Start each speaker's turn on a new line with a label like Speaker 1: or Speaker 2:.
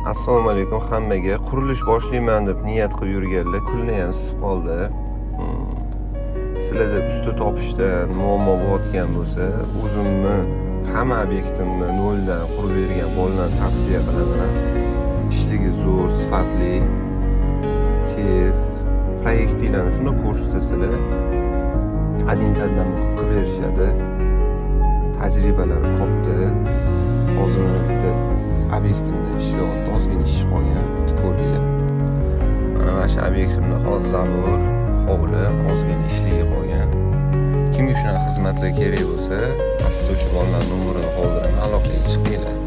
Speaker 1: Assalomu alaykum hammaga. Qurilish boshlayman deb niyat qilib yurganlar kulni ham isib qoldi. Sizlarda usta topishdan muammo bo'layotgan bo'lsa, o'zimni hamma obyektimni noldan qurib bergan bolalarni tavsiya qilaman. Ishligi zo'r, sifatli, tez, proyektinglarni shunda ko'rsatasizlar. Adinkadan qilib berishadi. Tajribalari katta. Hozir bitta obyektimda ishlayapti, ozgina ish qolgan, bitta ko'ringlar. Mana shu obyektimda hozir zamur, hovli, ozgina ishligi qolgan. Kimga shunaqa xizmatlar kerak bo'lsa, pastda o'sha bolalarning nomerini qoldiraman, aloqaga chiqinglar.